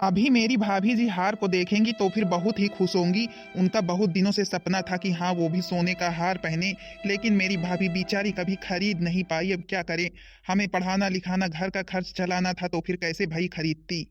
अभी मेरी भाभी जी हार को देखेंगी तो फिर बहुत ही खुश होंगी। उनका बहुत दिनों से सपना था कि हाँ वो भी सोने का हार पहने, लेकिन मेरी भाभी बेचारी कभी खरीद नहीं पाई। अब क्या करें, हमें पढ़ाना लिखाना घर का खर्च चलाना था तो फिर कैसे भाई खरीदती।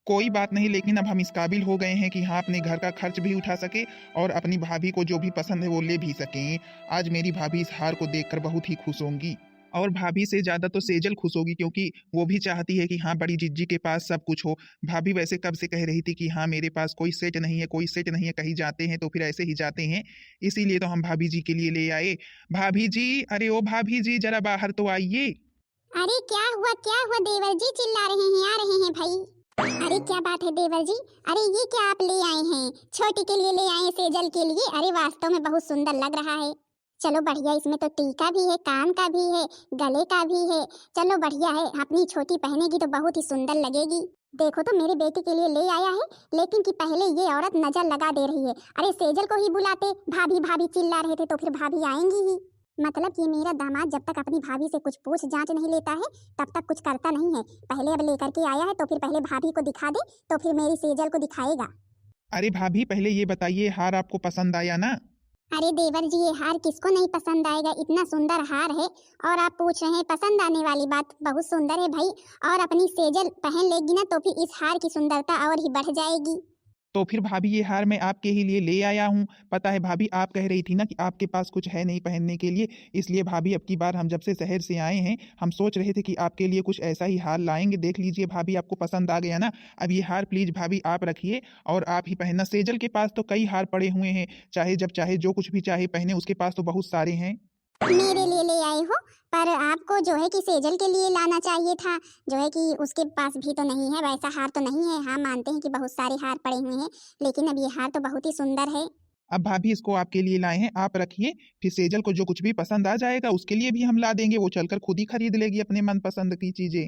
कोई बात नहीं, लेकिन अब हम इस काबिल हो गए हैं कि हाँ अपने घर का खर्च भी उठा सके और अपनी भाभी को जो भी पसंद है वो ले भी सकें। आज मेरी भाभी इस हार को देखकर बहुत ही खुश होंगी और भाभी से ज़्यादा तो सेजल खुश होगी, क्योंकि वो भी चाहती है कि हाँ बड़ी जिज्जी के पास सब कुछ हो। भाभी वैसे कब से कह रही थी कि हाँ मेरे पास कोई सेट नहीं है, कोई सेट नहीं है, कहीं जाते हैं तो फिर ऐसे ही जाते हैं। इसीलिए तो हम भाभी जी के लिए ले आए। भाभी जी, अरे ओ भाभी जी जरा बाहर तो आइए। अरे क्या हुआ देवर जी, चिल्ला रहे हैं, आ रहे हैं भाई। अरे क्या बात है देवर जी, अरे ये क्या आप ले आए हैं? छोटी के लिए ले आए हैं, सेजल के लिए? अरे वास्तव में बहुत सुंदर लग रहा है। चलो बढ़िया, इसमें तो टीका भी है, कान का भी है, गले का भी है। चलो बढ़िया है, अपनी छोटी पहनेगी तो बहुत ही सुंदर लगेगी। देखो तो मेरे बेटे के लिए ले आया है, लेकिन कि पहले ये औरत नजर लगा दे रही है। अरे सेजल को ही बुलाते, भाभी भाभी चिल्ला रहे थे तो फिर भाभी आएंगी ही। मतलब ये मेरा दामाद जब तक अपनी भाभी से कुछ पूछ जांच नहीं लेता है तब तक कुछ करता नहीं है। पहले अब लेकर के आया है तो फिर पहले भाभी को दिखा दे, तो फिर मेरी सेजल को दिखाएगा। अरे भाभी पहले ये बताइए, हार आपको पसंद आया ना? अरे देवर जी, ये हार किसको नहीं पसंद आएगा? इतना सुंदर हार है और आप पूछ रहे हैं पसंद आने वाली बात। बहुत सुंदर है भाई, और अपनी सेजल पहन लेगी ना तो फिर इस हार की सुंदरता और ही बढ़ जाएगी। तो फिर भाभी ये हार मैं आपके ही लिए ले आया हूँ। पता है भाभी, आप कह रही थी ना कि आपके पास कुछ है नहीं पहनने के लिए, इसलिए भाभी अब की बार हम जब से शहर से आए हैं हम सोच रहे थे कि आपके लिए कुछ ऐसा ही हार लाएंगे। देख लीजिए भाभी, आपको पसंद आ गया ना? अब ये हार प्लीज भाभी आप रखिए और आप ही पहनना। सेजल के पास तो कई हार पड़े हुए हैं, चाहे जब चाहे जो कुछ भी चाहे पहने, उसके पास तो बहुत सारे हैं। मेरे लिए ले आए हो, पर आपको जो है कि सेजल के लिए लाना चाहिए था। जो है कि उसके पास भी तो नहीं है, वैसा हार तो नहीं है। हाँ मानते हैं कि बहुत सारे हार पड़े हुए हैं, लेकिन अब ये हार तो बहुत ही सुंदर है। अब भाभी इसको आपके लिए लाए हैं, आप रखिए। फिर सेजल को जो कुछ भी पसंद आ जाएगा उसके लिए भी हम ला देंगे, वो चलकर खुद ही खरीद लेगी अपने मनपसंद की चीजें।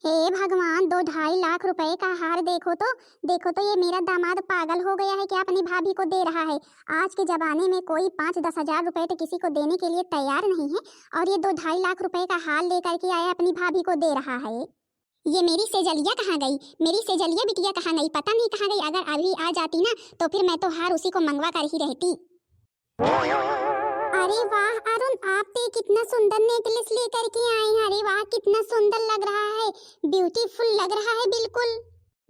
हे भगवान, 2-2.5 लाख रुपए का हार! देखो तो ये मेरा दामाद पागल हो गया है कि अपनी भाभी को दे रहा है। आज के जमाने में कोई 5-10 हजार रुपए तो किसी को देने के लिए तैयार नहीं है, और ये 2-2.5 लाख रुपए का हार लेकर के आया, अपनी भाभी को दे रहा है। ये मेरी सेजलिया कहाँ गई? मेरी सेजलिया बिटिया कहाँ गई? पता नहीं कहाँ गई। अगर अभी आ जाती ना तो फिर मैं तो हार उसी को मंगवा कर ही रहती। अरे वाह अरुण, आप तो कितना सुंदर नेकलेस लेकर के आए हैं। अरे वाह, कितना सुंदर लग रहा है, ब्यूटीफुल लग रहा है बिल्कुल।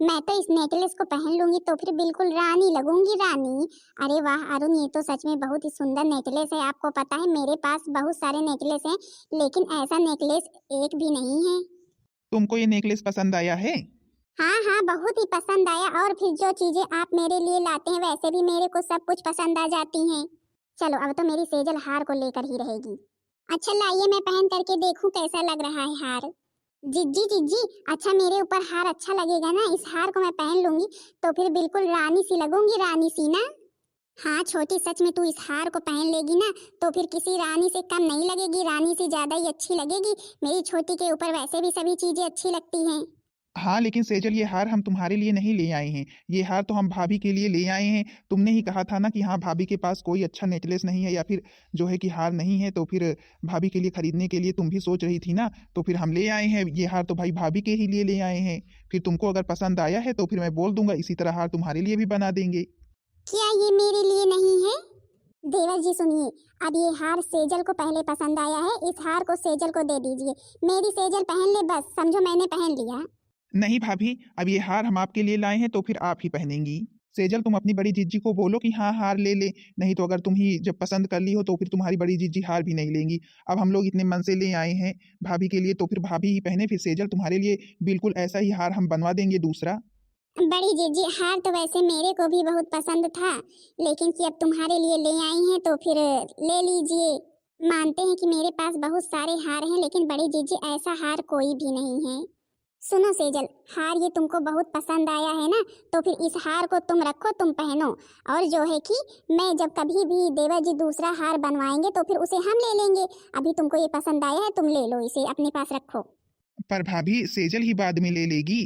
मैं तो इस नेकलेस को पहन लूंगी तो फिर बिल्कुल रानी लगूंगी, रानी। अरे वाह अरुण, ये तो सच में बहुत ही सुंदर नेकलेस है। आपको पता है मेरे पास बहुत सारे नेकलेस हैं, लेकिन ऐसा नेकलेस एक भी नहीं है। तुमको ये नेकलेस पसंद आया है? हाँ हाँ, बहुत ही पसंद आया। और फिर जो चीजें आप मेरे लिए लाते हैं वैसे भी मेरे को सब कुछ पसंद आ जाती हैं। चलो अब तो मेरी सेजल हार को लेकर ही रहेगी। अच्छा लाइए, मैं पहन करके देखूं कैसा लग रहा है हार। जिज्जी जिज्जी, अच्छा मेरे ऊपर हार अच्छा लगेगा ना? इस हार को मैं पहन लूंगी तो फिर बिल्कुल रानी सी लगूंगी, रानी सी ना। हाँ छोटी, सच में तू इस हार को पहन लेगी ना तो फिर किसी रानी से कम नहीं लगेगी, रानी से ज्यादा ही अच्छी लगेगी। मेरी छोटी के ऊपर वैसे भी सभी चीजें अच्छी लगती हैं। हाँ लेकिन सेजल, ये हार हम तुम्हारे लिए नहीं ले आए हैं, ये हार तो हम भाभी के लिए ले आए हैं। तुमने ही कहा था ना कि हाँ भाभी के पास कोई अच्छा नेकलेस नहीं है या फिर जो है कि हार नहीं है, तो फिर भाभी के लिए खरीदने के लिए तुम भी सोच रही थी ना, तो फिर हम ले आए हैं ये हार। तो भाई भाभी के ही लिए ले आए हैं। फिर तुमको अगर पसंद आया है तो फिर मैं बोल दूंगा, इसी तरह हार तुम्हारे लिए भी बना देंगे। क्या ये मेरे लिए नहीं है? देवर जी सुनिए, अब ये हार सेजल को पहले पसंद आया है, इस हार को सेजल को दे दीजिए। मेरी सेजल पहन ले, बस समझो मैंने पहन लिया। नहीं भाभी, अब ये हार हम आपके लिए लाए हैं तो फिर आप ही पहनेंगी। सेजल तुम अपनी बड़ी जीजी को बोलो कि हाँ हार ले ले, नहीं तो अगर तुम ही जब पसंद कर ली हो तो फिर तुम्हारी बड़ी जीजी हार भी नहीं लेंगी। अब हम लोग इतने मन से ले आए हैं भाभी के लिए, तो फिर भाभी ही पहने। फिर सेजल तुम्हारे लिए बिल्कुल ऐसा ही हार हम बनवा देंगे दूसरा। बड़ी जीजी, हार तो वैसे मेरे को भी बहुत पसंद था, लेकिन कि अब तुम्हारे लिए ले आई हैं तो फिर ले लीजिए। मानते हैं कि मेरे पास बहुत सारे हार हैं, लेकिन बड़ी जीजी ऐसा हार कोई भी नहीं है। सुनो सेजल, हार ये तुमको बहुत पसंद आया है ना, तो फिर इस हार को तुम रखो, तुम पहनो। और जो है कि मैं जब कभी भी देवर जी दूसरा हार बनवाएंगे तो फिर उसे हम ले लेंगे। अभी तुमको ये पसंद आया है, तुम ले लो, इसे अपने पास रखो। पर भाभी सेजल ही बाद में ले लेगी।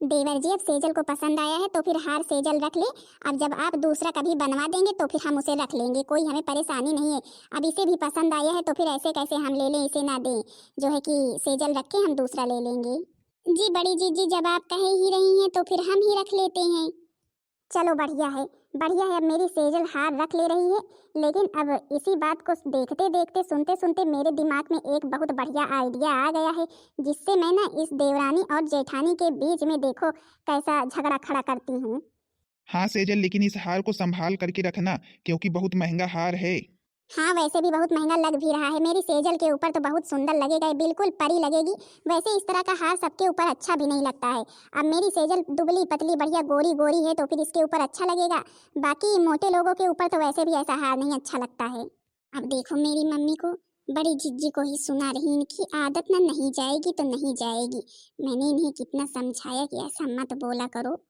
देवर जी, अब सेजल को पसंद आया है तो फिर हार सेजल रख ले। अब जब आप दूसरा कभी बनवा देंगे तो फिर हम उसे रख लेंगे, कोई हमें परेशानी नहीं है। अब इसे भी पसंद आया है तो फिर ऐसे कैसे हम ले लें, इसे ना दें। जो है कि सेजल रख के हम दूसरा ले लेंगे। जी बड़ी जीजी, जब आप कह ही रही हैं तो फिर हम ही रख लेते हैं। चलो बढ़िया है, बढ़िया है। अब मेरी सेजल हार रख ले रही है। लेकिन अब इसी बात को देखते देखते सुनते सुनते मेरे दिमाग में एक बहुत बढ़िया आइडिया आ गया है, जिससे मैं ना इस देवरानी और जेठानी के बीच में देखो कैसा झगड़ा खड़ा करती हूँ। हाँ सेजल, लेकिन इस हार को संभाल करके रखना, क्योंकि बहुत महंगा हार है। हाँ वैसे भी बहुत महंगा लग भी रहा है। मेरी सेजल के ऊपर तो बहुत सुंदर लगेगा, ये बिल्कुल परी लगेगी। वैसे इस तरह का हार सबके ऊपर अच्छा भी नहीं लगता है। अब मेरी सेजल दुबली पतली बढ़िया गोरी गोरी है तो फिर इसके ऊपर अच्छा लगेगा। बाकी मोटे लोगों के ऊपर तो वैसे भी ऐसा हार नहीं अच्छा लगता है। अब देखो मेरी मम्मी को, बड़ी जिज्जी को ही सुना रही, इनकी आदत ना नहीं जाएगी तो नहीं जाएगी। मैंने इन्हें कितना समझाया कि ऐसा मत बोला करो।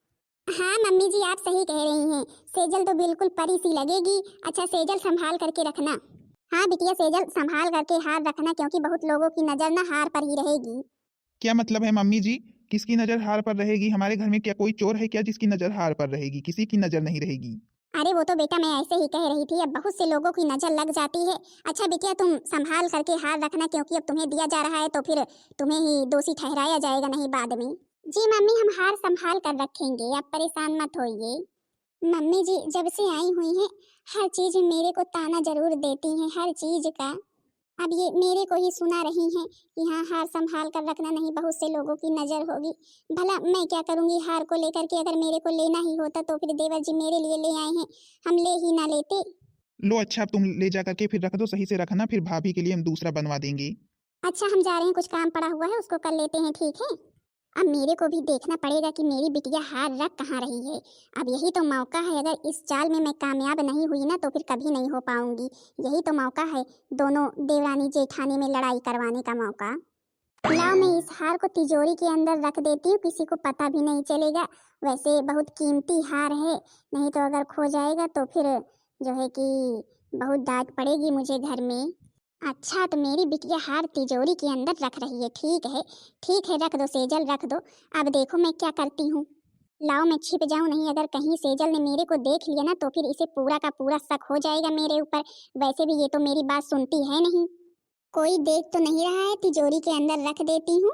हाँ मम्मी जी, आप सही कह रही हैं। सेजल तो बिल्कुल परी सी लगेगी। अच्छा सेजल संभाल करके रखना। हाँ बिटिया, सेजल संभाल करके हार रखना, क्योंकि बहुत लोगों की नजर ना हार पर ही रहेगी। क्या मतलब है मम्मी जी? किसकी नजर हार पर रहेगी? हमारे घर में क्या कोई चोर है क्या जिसकी नजर हार पर रहेगी? किसी की नजर नहीं रहेगी। अरे वो तो बेटा मैं ऐसे ही कह रही थी, अब बहुत से लोगों की नजर लग जाती है। अच्छा बिटिया तुम संभाल करके हार रखना, क्योंकि अब तुम्हें दिया जा रहा है तो फिर तुम्हें ही दोषी ठहराया जाएगा नहीं बाद में। जी मम्मी, हम हार संभाल कर रखेंगे, आप परेशान मत होइए। मम्मी जी जब से आई हुई हैं हर चीज में मेरे को ताना जरूर देती हैं, हर चीज का। अब ये मेरे को ही सुना रही हैं कि हाँ हार संभाल कर रखना, नहीं बहुत से लोगों की नजर होगी। भला मैं क्या करूंगी हार को लेकर के? अगर मेरे को लेना ही होता तो फिर देवर जी मेरे लिए ले आए हैं, हम ले ही ना लेते। लो अच्छा, अब तुम ले जा करके फिर रख दो, सही से रखना, फिर भाभी के लिए हम दूसरा बनवा देंगे। अच्छा हम जा रहे हैं, कुछ काम पड़ा हुआ है उसको कर लेते हैं, ठीक है। अब मेरे को भी देखना पड़ेगा कि मेरी बिटिया हार रख कहाँ रही है। अब यही तो मौका है, अगर इस चाल में मैं कामयाब नहीं हुई ना तो फिर कभी नहीं हो पाऊंगी। यही तो मौका है दोनों देवरानी जेठानी में लड़ाई करवाने का मौका। लाओ मैं इस हार को तिजोरी के अंदर रख देती हूँ, किसी को पता भी नहीं चलेगा। वैसे बहुत कीमती हार है, नहीं तो अगर खो जाएगा तो फिर जो है कि बहुत डांट पड़ेगी मुझे घर में। अच्छा तो मेरी बिटिया हार तिजोरी के अंदर रख रही है, ठीक है ठीक है, रख दो सेजल रख दो। अब देखो मैं क्या करती हूँ। लाओ मैं छिप जाऊं, नहीं अगर कहीं सेजल ने मेरे को देख लिया ना तो फिर इसे पूरा का पूरा शक हो जाएगा मेरे ऊपर। वैसे भी ये तो मेरी बात सुनती है नहीं। कोई देख तो नहीं रहा है, तिजोरी के अंदर रख देती हूँ।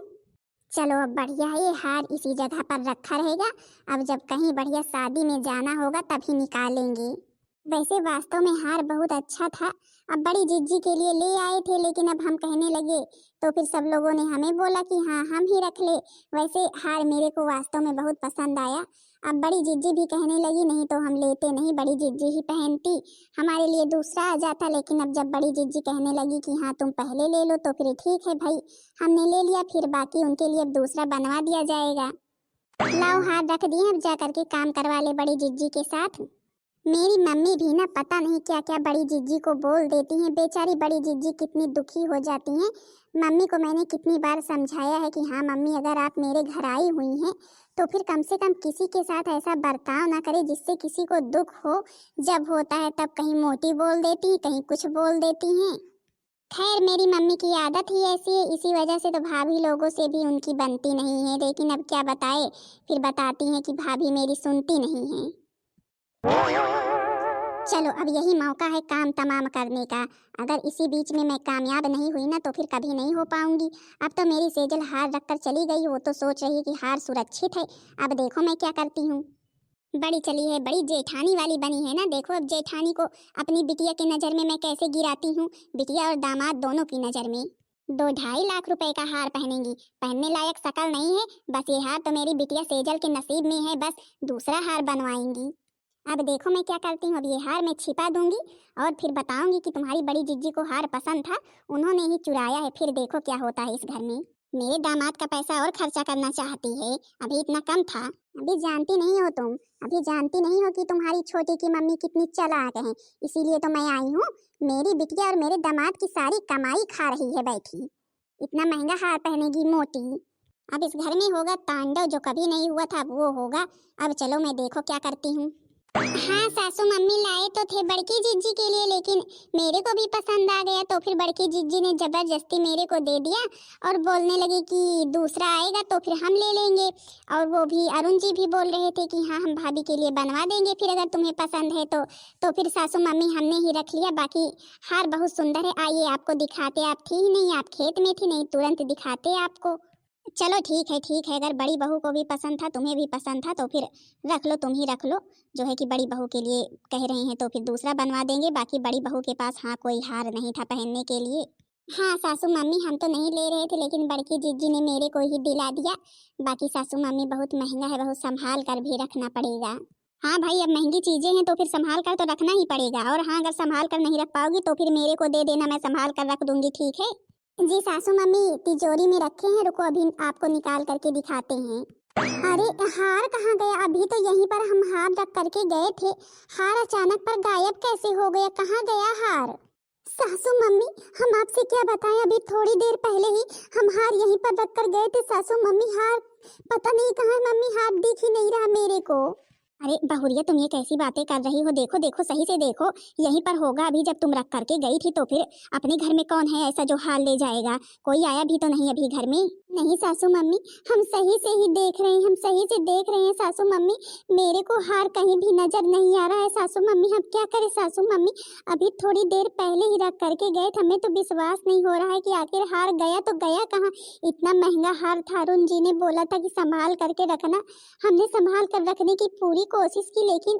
चलो अब बढ़िया है, ये हार इसी जगह पर रखा रहेगा। अब जब कहीं बढ़िया शादी में जाना होगा तभी निकालेंगे। वैसे वास्तव में हार बहुत अच्छा था। अब बड़ी जिज्जी के लिए ले आए थे, लेकिन अब हम कहने लगे तो फिर सब लोगों ने हमें बोला कि हाँ हम ही रख ले। वैसे हार मेरे को वास्तव में बहुत पसंद आया। अब बड़ी जिज्जी भी कहने लगी नहीं तो हम लेते नहीं, बड़ी जिज्जी ही पहनती, हमारे लिए दूसरा आ जाता। लेकिन अब जब बड़ी जिज्जी कहने लगी कि हाँ तुम पहले ले लो तो फिर ठीक है भाई, हमने ले लिया। फिर बाकी उनके लिए अब दूसरा बनवा दिया जाएगा। लाओ हार रख दिए, अब जा करके काम करवा ले बड़ी जिज्जी के साथ। मेरी मम्मी भी ना पता नहीं क्या क्या बड़ी जिज्जी को बोल देती हैं। बेचारी बड़ी जिज्जी कितनी दुखी हो जाती हैं। मम्मी को मैंने कितनी बार समझाया है कि हाँ मम्मी अगर आप मेरे घर आई हुई हैं तो फिर कम से कम किसी के साथ ऐसा बर्ताव ना करें जिससे किसी को दुख हो। जब होता है तब कहीं मोटी बोल देती, कहीं कुछ बोल देती हैं। खैर मेरी मम्मी की आदत ही ऐसी है, इसी वजह से तो भाभी लोगों से भी उनकी बनती नहीं है। लेकिन अब क्या बताए, फिर बताती हैं कि भाभी मेरी सुनती नहीं है। चलो अब यही मौका है काम तमाम करने का। अगर इसी बीच में मैं कामयाब नहीं हुई ना तो फिर कभी नहीं हो पाऊंगी। अब तो मेरी सेजल हार रखकर चली गई, वो तो सोच रही है कि हार सुरक्षित है। अब देखो मैं क्या करती हूँ। बड़ी चली है, बड़ी जेठानी वाली बनी है ना। देखो अब जेठानी को अपनी बिटिया की नज़र में मैं कैसे गिराती हूँ, बिटिया और दामाद दोनों की नज़र में। 2-2.5 लाख रुपए का हार पहनेंगी, पहनने लायक शकल नहीं है। बस ये हार तो मेरी बिटिया सेजल के नसीब में है, बस दूसरा हार बनवाएंगी। अब देखो मैं क्या करती हूँ, अब ये हार मैं छिपा दूंगी और फिर बताऊंगी कि तुम्हारी बड़ी जिज्जी को हार पसंद था, उन्होंने ही चुराया है। फिर देखो क्या होता है इस घर में। मेरे दामाद का पैसा और खर्चा करना चाहती है, अभी इतना कम था। अभी जानती नहीं हो तुम, अभी जानती नहीं हो कि तुम्हारी छोटी की मम्मी कितनी चालाक है। इसीलिए तो मैं आई हूँ। मेरी बिटिया और मेरे दामाद की सारी कमाई खा रही है बैठी, इतना महंगा हार पहनेगी मोटी। अब इस घर में होगा तांडव, जो कभी नहीं हुआ था वो होगा। अब चलो मैं देखो क्या करती हूँ। हाँ सासू मम्मी लाए तो थे बड़की जिज्जी के लिए, लेकिन मेरे को भी पसंद आ गया तो फिर बड़की जिज्जी ने जबरदस्ती मेरे को दे दिया और बोलने लगी कि दूसरा आएगा तो फिर हम ले लेंगे। और वो भी अरुण जी भी बोल रहे थे कि हाँ हम भाभी के लिए बनवा देंगे फिर अगर तुम्हें पसंद है तो फिर सासू मम्मी हमने ही रख लिया। बाकी हार बहुत सुंदर है, आइए आपको दिखाते। आप थी ही नहीं, आप खेत में थी, नहीं तुरंत दिखाते आपको। चलो ठीक है, अगर बड़ी बहू को भी पसंद था, तुम्हें भी पसंद था, तो फिर रख लो, तुम ही रख लो। जो है कि बड़ी बहू के लिए कह रही हैं तो फिर दूसरा बनवा देंगे। बाकी बड़ी बहू के पास हाँ कोई हार नहीं था पहनने के लिए। हाँ सासू मम्मी, हम तो नहीं ले रहे थे, लेकिन बड़की जीजी ने मेरे को ही दिला दिया। बाकी सासू मम्मी बहुत महंगा है, बहुत संभाल कर भी रखना पड़ेगा। हाँ भाई, अब महंगी चीजें हैं तो फिर संभाल कर तो रखना ही पड़ेगा। और हाँ, अगर संभाल कर नहीं रख पाओगी तो फिर मेरे को दे देना, मैं संभाल कर रख दूंगी, ठीक है? जी सासू मम्मी, तिजोरी में रखे हैं, रुको अभी आपको निकाल करके दिखाते हैं। अरे हार कहाँ गया? अभी तो यहीं पर हम हार रख करके गए थे, हार अचानक पर गायब कैसे हो गया? कहाँ गया हार? सासू मम्मी, हम आपसे क्या बताएं, अभी थोड़ी देर पहले ही हम हार यहीं पर रख कर गए थे। सासू मम्मी हार पता नहीं कहाँ है। मम्मी हार दिख ही नहीं रहा मेरे को। अरे बहुरिया, तुम ये कैसी बातें कर रही हो? देखो देखो, सही से देखो, यहीं पर होगा अभी जब तुम रख करके गई थी। तो फिर अपने घर में कौन है ऐसा जो हार ले जाएगा? कोई आया भी तो नहीं अभी घर में। नहीं सासू मम्मी, हम सही से ही देख रहे हैं, हम सही से देख रहे हैं सासू मम्मी। मेरे को हार कहीं भी नजर नहीं आ रहा है सासू मम्मी। हम क्या करें सासू मम्मी? अभी थोड़ी देर पहले ही रख करके गए थे, हमें तो विश्वास नहीं हो रहा है कि आखिर हार गया तो गया कहाँ। इतना महंगा हार था, अरुण जी ने बोला था कि संभाल करके रखना, हमने संभाल कर रखने की पूरी कोशिश की, लेकिन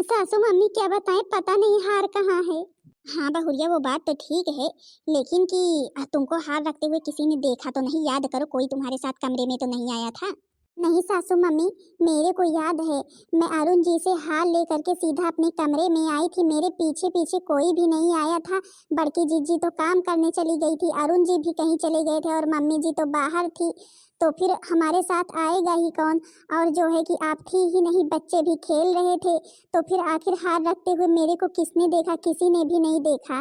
सासू मम्मी क्या बताएं, पता नहीं हार कहाँ है। हाँ बहुरिया, वो बात तो ठीक है, लेकिन कि तुमको हार रखते हुए किसी ने देखा तो नहीं? याद करो, कोई तुम्हारे साथ कमरे में तो नहीं आया था? नहीं सासू मम्मी, मेरे को याद है, मैं अरुण जी से हार लेकर के सीधा अपने कमरे में आई थी। मेरे पीछे पीछे कोई भी नहीं आया था। बड़की जीजी तो काम करने चली गई थी, अरुण जी भी कहीं चले गए थे, और मम्मी जी तो बाहर थी। तो फिर हमारे साथ आएगा ही कौन? और जो है कि आप थी ही नहीं, बच्चे भी खेल रहे थे। तो फिर आखिर हार रखते हुए मेरे को किसने देखा? किसी ने भी नहीं देखा।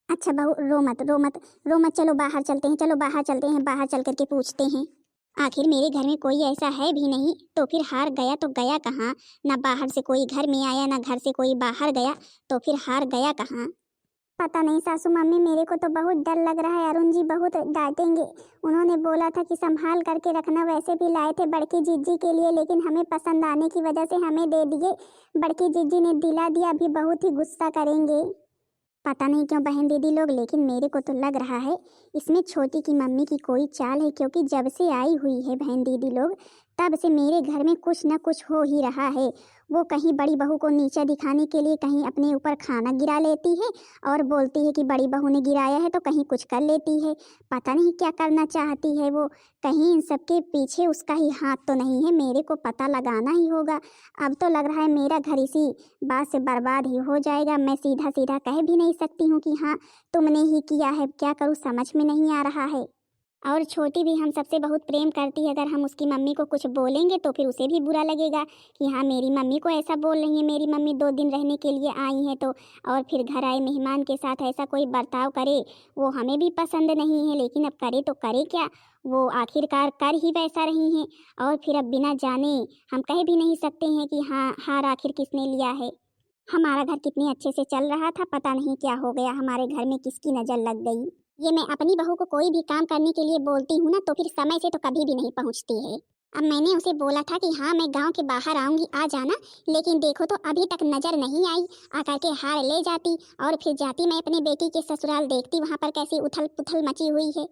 अच्छा बहू, रो मत रो मत रो मत, चलो बाहर चलते हैं, चलो बाहर चलते हैं, बाहर चल करके पूछते हैं। आखिर मेरे घर में कोई ऐसा है भी नहीं, तो फिर हार गया तो गया कहाँ? ना बाहर से कोई घर में आया, ना घर से कोई बाहर गया, तो फिर हार गया कहाँ? पता नहीं सासू मम्मी, मेरे को तो बहुत डर लग रहा है। अरुण जी बहुत डांटेंगे। उन्होंने बोला था कि संभाल करके रखना, वैसे भी लाए थे बड़की जीजी के लिए, लेकिन हमें पसंद आने की वजह से हमें दे दिए। बड़की जीजी ने दिला दिया, अभी बहुत ही गुस्सा करेंगे। पता नहीं क्यों बहन दीदी लोग, लेकिन मेरे को तो लग रहा है इसमें छोटी की मम्मी की कोई चाल है, क्योंकि जब से आई हुई है बहन दीदी लोग, तब से मेरे घर में कुछ न कुछ हो ही रहा है। वो कहीं बड़ी बहू को नीचा दिखाने के लिए कहीं अपने ऊपर खाना गिरा लेती है, और बोलती है कि बड़ी बहू ने गिराया है, तो कहीं कुछ कर लेती है। पता नहीं क्या करना चाहती है वो। कहीं इन सबके पीछे उसका ही हाथ तो नहीं है? मेरे को पता लगाना ही होगा। अब तो लग रहा है मेरा घर इसी बात से बर्बाद ही हो जाएगा। मैं सीधा सीधा कह भी नहीं सकती हूँ कि हाँ तुमने ही किया है, क्या करूँ समझ में नहीं आ रहा है। और छोटी भी हम सबसे बहुत प्रेम करती है, अगर हम उसकी मम्मी को कुछ बोलेंगे तो फिर उसे भी बुरा लगेगा कि हाँ मेरी मम्मी को ऐसा बोल रही है, मेरी मम्मी 2 दिन रहने के लिए आई है तो। और फिर घर आए मेहमान के साथ ऐसा कोई बर्ताव करे, वो हमें भी पसंद नहीं है। लेकिन अब करे तो करे क्या, वो आखिरकार कर ही वैसा रही हैं। और फिर अब बिना जाने हम कह भी नहीं सकते हैं कि हाँ हार आखिर किसने लिया है। हमारा घर कितने अच्छे से चल रहा था, पता नहीं क्या हो गया, हमारे घर में किसकी नज़र लग गई। ये मैं अपनी बहू को कोई भी काम करने के लिए बोलती हूँ ना, तो फिर समय से तो कभी भी नहीं पहुँचती है। अब मैंने उसे बोला था कि हाँ मैं गांव के बाहर आऊँगी, आ जाना, लेकिन देखो तो अभी तक नज़र नहीं आई। आकर के हार ले जाती और फिर जाती मैं अपने बेटी के ससुराल, देखती वहाँ पर कैसी उथल पुथल मची हुई है।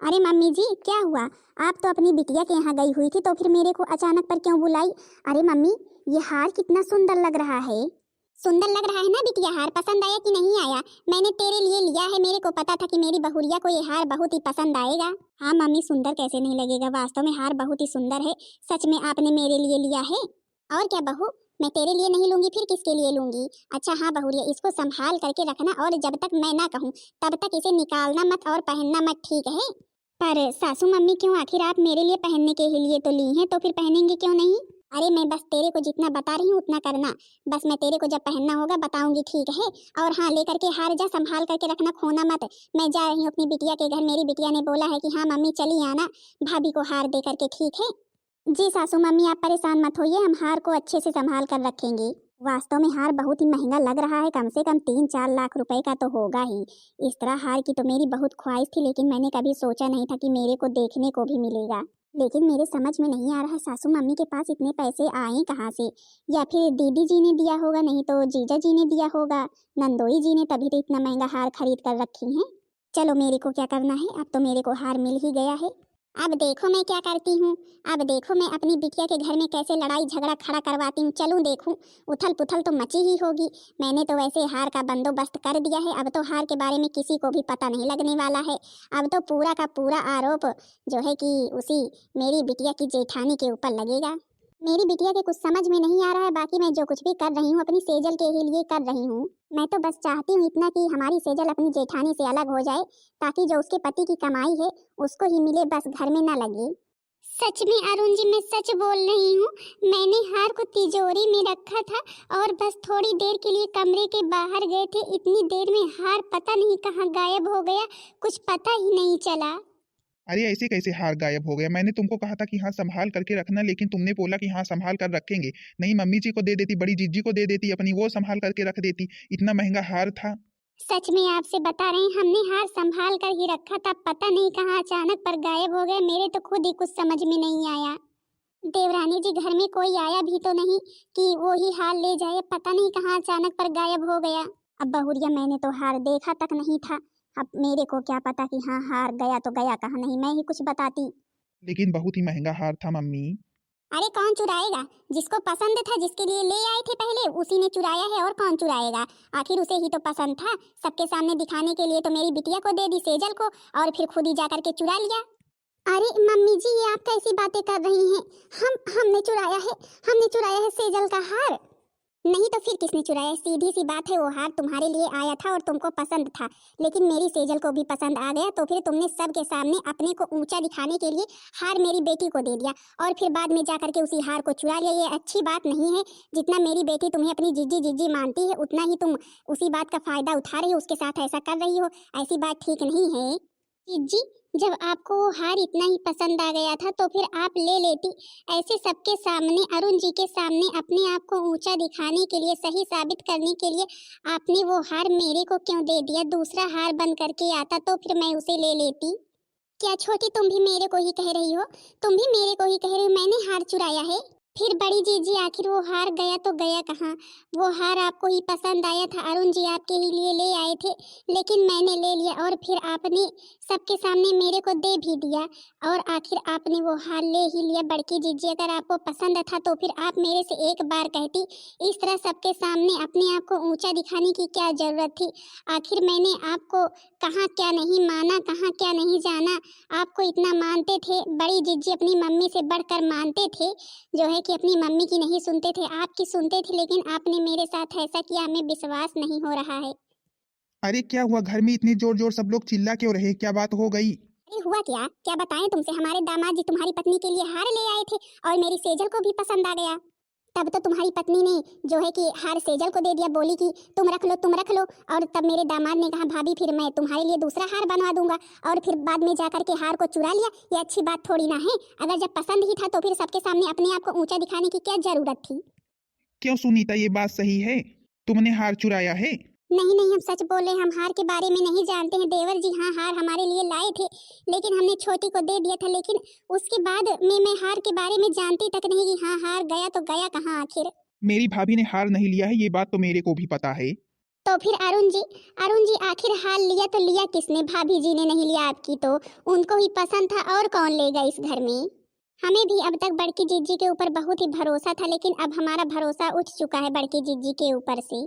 अरे मम्मी जी क्या हुआ? आप तो अपनी बिटिया के यहाँ गई हुई थी, तो फिर मेरे को अचानक पर क्यों बुलाई? अरे मम्मी, ये हार कितना सुंदर लग रहा है। सुंदर लग रहा है ना बिटिया? हार पसंद आया कि नहीं आया? मैंने तेरे लिए लिया है, मेरे को पता था कि मेरी बहुरिया को ये हार बहुत ही पसंद आएगा। हाँ मम्मी, सुंदर कैसे नहीं लगेगा, वास्तव में हार बहुत ही सुंदर है। सच में आपने मेरे लिए लिया है? और क्या बहू, मैं तेरे लिए नहीं लूंगी फिर किसके लिए लूंगी? अच्छा हाँ बहुरिया, इसको संभाल करके रखना, और जब तक मैं ना कहूँ तब तक इसे निकालना मत और पहनना मत, ठीक है? पर सासू मम्मी क्यों? आखिर आप मेरे लिए पहनने के लिए तो ली हैं, तो फिर पहनेंगे क्यों नहीं? अरे मैं बस तेरे को जितना बता रही हूँ उतना करना, बस मैं तेरे को जब पहनना होगा बताऊंगी, ठीक है? और हाँ, लेकर के हार जा, संभाल करके रखना, खोना मत। मैं जा रही हूँ अपनी बिटिया के घर, मेरी बिटिया ने बोला है कि हाँ मम्मी चली आना भाभी को हार दे करके, ठीक है? जी सासू मम्मी, आप परेशान मत होइए, हम हार को अच्छे से संभाल कर रखेंगे। वास्तव में हार बहुत ही महंगा लग रहा है, कम से कम 3-4 लाख रुपए का तो होगा ही। इस तरह हार की तो मेरी बहुत ख्वाहिश थी, लेकिन मैंने कभी सोचा नहीं था कि मेरे को देखने को भी मिलेगा। लेकिन मेरे समझ में नहीं आ रहा सासू मम्मी के पास इतने पैसे आए कहाँ से? या फिर दीदी जी ने दिया होगा, नहीं तो जीजा जी ने दिया होगा, नंदोई जी ने, तभी तो इतना महंगा हार खरीद कर रखी हैं। चलो मेरे को क्या करना है, अब तो मेरे को हार मिल ही गया है। अब देखो मैं क्या करती हूँ। अब देखो मैं अपनी बिटिया के घर में कैसे लड़ाई झगड़ा खड़ा करवाती हूँ। चलूँ देखूँ। उथल पुथल तो मची ही होगी। मैंने तो वैसे हार का बंदोबस्त कर दिया है। अब तो हार के बारे में किसी को भी पता नहीं लगने वाला है। अब तो पूरा का पूरा आरोप जो है कि उसी मेरी बिटिया की जेठानी के ऊपर लगेगा। मेरी बिटिया के कुछ समझ में नहीं आ रहा है। बाकी मैं जो कुछ भी कर रही हूँ अपनी सेजल के ही लिए कर रही हूँ। मैं तो बस चाहती हूँ इतना कि हमारी सेजल अपनी जेठानी से अलग हो जाए, ताकि जो उसके पति की कमाई है उसको ही मिले, बस घर में ना लगे। सच में अरुण जी, मैं सच बोल रही हूँ। मैंने हार को तिजोरी में रखा था और बस थोड़ी देर के लिए कमरे के बाहर गए थे। इतनी देर में हार पता नहीं कहाँ गायब हो गया, कुछ पता ही नहीं चला। अरे ऐसे कैसे हार गायब हो गया? मैंने तुमको कहा था कि हाँ संभाल करके रखना, लेकिन तुमने बोला कि हाँ संभाल कर रखेंगे। नहीं मम्मी जी को दे देती, बड़ी जीजी को दे देती अपनी, वो संभाल करके रख देती। इतना महंगा हार था। सच में आपसे बता रहे हैं, हमने हार संभाल कर ही रखा था। पता नहीं कहाँ अचानक पर गायब हो गए। मेरे तो खुद ही कुछ समझ में नहीं आया। देवरानी जी, घर में कोई आया भी तो नहीं कि वो ही हार ले जाए। पता नहीं कहाँ अचानक पर गायब हो गया। अब बहुरिया, मैंने तो हार देखा तक नहीं था। अब मेरे को क्या पता कि हाँ हार गया तो गया कहाँ। नहीं मैं ही कुछ बताती। लेकिन बहुत ही महंगा हार था मम्मी। अरे कौन चुराएगा? जिसको पसंद था, जिसके लिए ले आए थे पहले, उसी ने चुराया है। और कौन चुराएगा? आखिर उसे ही तो पसंद था। सबके सामने दिखाने के लिए तो मेरी बिटिया को दे दी, सेजल को, और फिर खुद ही जाकर के चुरा लिया। अरे मम्मी जी, ये आप कैसी बातें कर रही हैं? हमने चुराया है? हमने चुराया है सेजल का हार? नहीं तो फिर किसने चुराया? सीधी सी बात है, वो हार तुम्हारे लिए आया था और तुमको पसंद था, लेकिन मेरी सेजल को भी पसंद आ गया, तो फिर तुमने सबके सामने अपने को ऊंचा दिखाने के लिए हार मेरी बेटी को दे दिया और फिर बाद में जाकर के उसी हार को चुरा लिया। ये अच्छी बात नहीं है। जितना मेरी बेटी तुम्हें अपनी जीजी जीजी मानती है, उतना ही तुम उसी बात का फायदा उठा रही हो, उसके साथ ऐसा कर रही हो। ऐसी बात ठीक नहीं है। जीजी, जब आपको वो हार इतना ही पसंद आ गया था तो फिर आप ले लेती। ऐसे सबके सामने, अरुण जी के सामने अपने आप को ऊंचा दिखाने के लिए, सही साबित करने के लिए आपने वो हार मेरे को क्यों दे दिया? दूसरा हार बन करके आता तो फिर मैं उसे ले लेती। क्या छोटी, तुम भी मेरे को ही कह रही हो? तुम भी मेरे को ही कह रही हो मैंने हार चुराया है? फिर बड़ी जीजी, आखिर वो हार गया तो गया कहाँ? वो हार आपको ही पसंद आया था, अरुण जी आपके ही लिए ले आए थे, लेकिन मैंने ले लिया और फिर आपने सबके सामने मेरे को दे भी दिया। और आखिर आपने वो हार ले ही लिया। बड़की जीजी, अगर आपको पसंद था तो फिर आप मेरे से एक बार कहती। इस तरह सबके सामने अपने आप को ऊंचा दिखाने की क्या जरूरत थी? आखिर मैंने आपको कहाँ क्या नहीं माना, कहाँ क्या नहीं जाना। आपको इतना मानते थे, बड़ी जीजी अपनी मम्मी से बढ़कर मानते थे, जो है कि अपनी मम्मी की नहीं सुनते थे, आपकी सुनते थे, लेकिन आपने मेरे साथ ऐसा किया। हमें विश्वास नहीं हो रहा है। अरे क्या हुआ? घर में इतने जोर जोर सब लोग चिल्ला क्यों रहे? क्या बात हो गई? अरे हुआ क्या? क्या बताएं तुमसे? हमारे दामाद जी तुम्हारी पत्नी के लिए हार ले आए थे और मेरी सेजल को भी पसंद आ गया। तब तो तुम्हारी पत्नी ने जो है कि हार सेजल को दे दिया, बोली कि तुम रख लो, तुम रख लो। और तब मेरे दामाद ने कहा भाभी फिर मैं तुम्हारे लिए दूसरा हार बनवा दूंगा, और फिर बाद में जाकर के हार को चुरा लिया। ये अच्छी बात थोड़ी ना है। अगर जब पसंद ही था तो फिर सबके सामने अपने आप को ऊंचा दिखाने की क्या जरूरत थी? क्यों सुनीता, ये बात सही है? तुमने हार चुराया है? नहीं नहीं, हम सच बोले, हम हार के बारे में नहीं जानते हैं देवर जी। हाँ हार हमारे लिए लाए थे, लेकिन हमने छोटी को दे दिया था। लेकिन उसके बाद में मैं हार के बारे में जानती तक नहीं कि हाँ हार गया तो गया कहाँ आखिर। मेरी भाभी ने हार नहीं लिया है, ये बात तो मेरे को भी पता है। तो फिर अरुण जी आखिर हार लिया तो लिया किसने? भाभी जी ने नहीं लिया आपकी, तो उनको ही पसंद था, और कौन लेगा इस घर में? हमें भी अब तक बड़की जीजी के ऊपर बहुत ही भरोसा था, लेकिन अब हमारा भरोसा उठ चुका है बड़की जीजी के ऊपर से।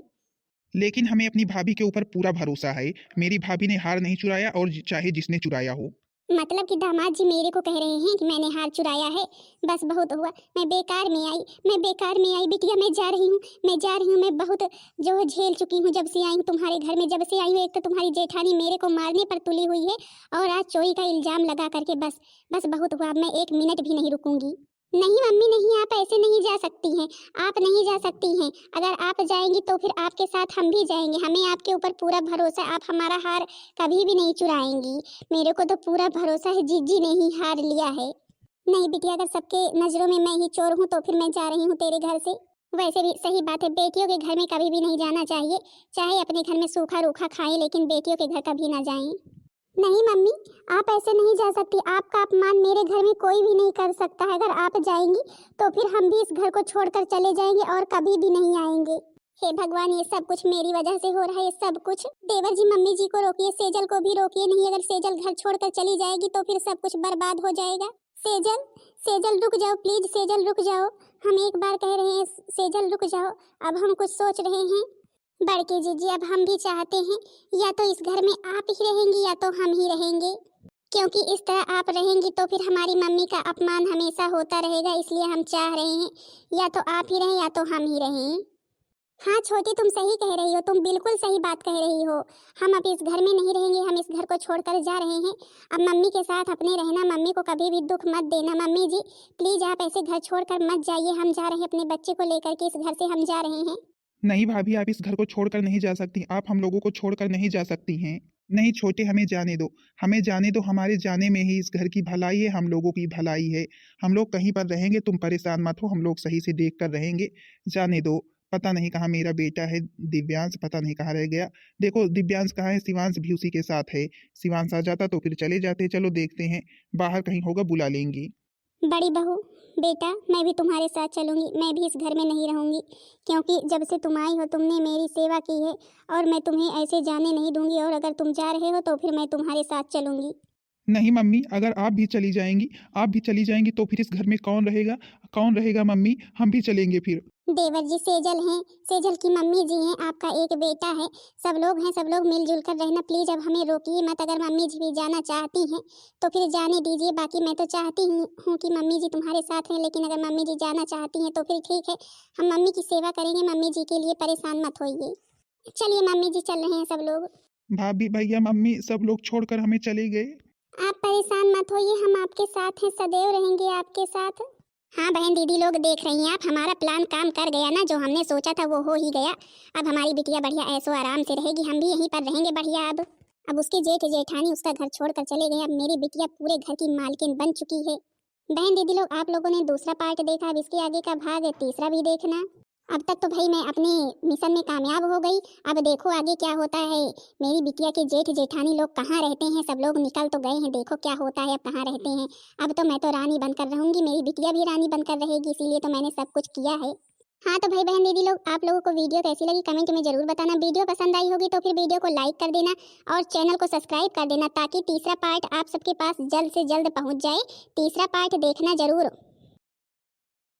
लेकिन हमें अपनी भाभी के ऊपर पूरा भरोसा है। मेरी भाभी ने हार नहीं चुराया, और चाहे जिसने चुराया हो। मतलब कि दामाद जी मेरे को कह रहे हैं कि मैंने हार चुराया है? बस बहुत हुआ, मैं बेकार में आई, मैं बेकार में आई। बिटिया मैं जा रही हूँ, मैं जा रही हूँ। मैं बहुत जो है झेल चुकी हूँ जब से आई हूँ तुम्हारे घर में। जब से आई हूँ, एक तो तुम्हारी जेठानी मेरे को मारने पर तुली हुई है, और आज चोरी का इल्जाम लगा करके बस बस बहुत हुआ। अब मैं एक मिनट भी नहीं रुकूंगी। नहीं मम्मी नहीं, आप ऐसे नहीं जा सकती हैं, आप नहीं जा सकती हैं। अगर आप जाएंगी तो फिर आपके साथ हम भी जाएंगे। हमें आपके ऊपर पूरा भरोसा, आप हमारा हार कभी भी नहीं चुराएंगी। मेरे को तो पूरा भरोसा है, जीजी ने ही हार लिया है। नहीं बिटिया, अगर सबके नजरों में मैं ही चोर हूँ तो फिर मैं जा रही हूँ तेरे घर से। वैसे भी सही बात है, बेटियों के घर में कभी भी नहीं जाना चाहिए। चाहे अपने घर में सूखा रूखा खाएं, लेकिन बेटियों के घर कभी ना जाएं। नहीं मम्मी, आप ऐसे नहीं जा सकती। आपका अपमान मेरे घर में कोई भी नहीं कर सकता है। अगर आप जाएंगी तो फिर हम भी इस घर को छोड़कर चले जाएंगे और कभी भी नहीं आएंगे। हे भगवान, ये सब कुछ मेरी वजह से हो रहा है, ये सब कुछ। देवर जी मम्मी जी को रोकिए, सेजल को भी रोकिए, नहीं अगर सेजल घर छोड़कर चली जाएगी तो फिर सब कुछ बर्बाद हो जाएगा। सेजल, सेजल रुक जाओ प्लीज, सेजल रुक जाओ। हम एक बार कह रहे हैं सेजल रुक जाओ। अब हम कुछ सोच रहे हैं। बड़के जीजी, अब हम भी चाहते हैं या तो इस घर में आप ही रहेंगी या तो हम ही रहेंगे, क्योंकि इस तरह आप रहेंगी तो फिर हमारी मम्मी का अपमान हमेशा होता रहेगा। इसलिए हम चाह रहे हैं या तो आप ही रहें या तो हम ही रहें। हाँ छोटी, तुम सही कह रही हो, तुम बिल्कुल सही बात कह रही हो। हम अब इस घर में नहीं रहेंगे, हम इस घर को छोड़कर जा रहे हैं। अब मम्मी के साथ अपने रहना, मम्मी को कभी भी दुख मत देना। मम्मी जी प्लीज आप ऐसे घर छोड़कर मत जाइए, हम जा रहे हैं अपने बच्चे को लेकर के, इस घर से हम जा रहे हैं। नहीं भाभी, आप इस घर को छोड़कर नहीं जा सकती, आप हम लोगों को छोड़कर नहीं जा सकती हैं। नहीं छोटे, हमें जाने दो, हमें जाने दो। हमारे जाने में ही इस घर की भलाई है, हम लोगों की भलाई है। हम लोग कहीं पर रहेंगे, तुम परेशान मत हो, हम लोग सही से देख कर रहेंगे। जाने दो। पता नहीं कहाँ मेरा बेटा है दिव्यांश, पता नहीं कहाँ रह गया। देखो दिव्यांश कहाँ है, शिवांश भी उसी के साथ है। शिवांश आ जाता तो फिर चले जाते। चलो देखते हैं, बाहर कहीं होगा बुला लेंगे। बड़ी बहू, बेटा मैं भी तुम्हारे साथ चलूंगी, मैं भी इस घर में नहीं रहूंगी, क्योंकि जब से तुम आई हो तुमने मेरी सेवा की है और मैं तुम्हें ऐसे जाने नहीं दूंगी। और अगर तुम जा रहे हो तो फिर मैं तुम्हारे साथ चलूंगी। नहीं मम्मी, अगर आप भी चली जाएंगी, आप भी चली जाएंगी तो फिर इस घर में कौन रहेगा? कौन रहेगा मम्मी? हम भी चलेंगे फिर। देवर जी सेजल हैं, सेजल की मम्मी जी हैं, आपका एक बेटा है, सब लोग हैं, सब लोग मिलजुल कर रहना। प्लीज अब हमें रोकिए मत। अगर मम्मी जी भी जाना चाहती हैं तो फिर जाने दीजिए। बाकी मैं तो चाहती हूँ कि मम्मी जी तुम्हारे साथ हैं, लेकिन अगर मम्मी जी जाना चाहती हैं तो फिर ठीक है, हम मम्मी की सेवा करेंगे। मम्मी जी के लिए परेशान मत होइए। चलिए मम्मी जी, चल रहे हैं सब लोग। भाभी, भैया, मम्मी सब लोग छोड़कर हमें चले गए। आप परेशान मत होइए, हम आपके साथ हैं, सदैव रहेंगे आपके साथ। हाँ बहन दीदी लोग देख रही हैं आप, हमारा प्लान काम कर गया ना, जो हमने सोचा था वो हो ही गया। अब हमारी बिटिया बढ़िया ऐसो आराम से रहेगी, हम भी यहीं पर रहेंगे बढ़िया। अब उसके जेठ जेठानी उसका घर छोड़कर चले गए। अब मेरी बिटिया पूरे घर की मालकिन बन चुकी है। बहन दीदी लोग, आप लोगों ने दूसरा पार्ट देखा, अब इसके आगे का भाग तीसरा भी देखना। अब तक तो भाई मैं अपने मिशन में कामयाब हो गई, अब देखो आगे क्या होता है। मेरी बिटिया के जेठ जेठानी लोग कहाँ रहते हैं, सब लोग निकल तो गए हैं, देखो क्या होता है, अब कहाँ रहते हैं। अब तो मैं तो रानी बनकर रहूंगी, मेरी बिटिया भी रानी बनकर रहेगी, इसीलिए तो मैंने सब कुछ किया है। हाँ तो भाई बहन दीदी लोग, आप लोगों को वीडियो कैसी लगी कमेंट में जरूर बताना। वीडियो पसंद आई होगी तो फिर वीडियो को लाइक कर देना और चैनल को सब्सक्राइब कर देना, ताकि तीसरा पार्ट आप सबके पास जल्द से जल्द पहुंच जाए। तीसरा पार्ट देखना जरूर।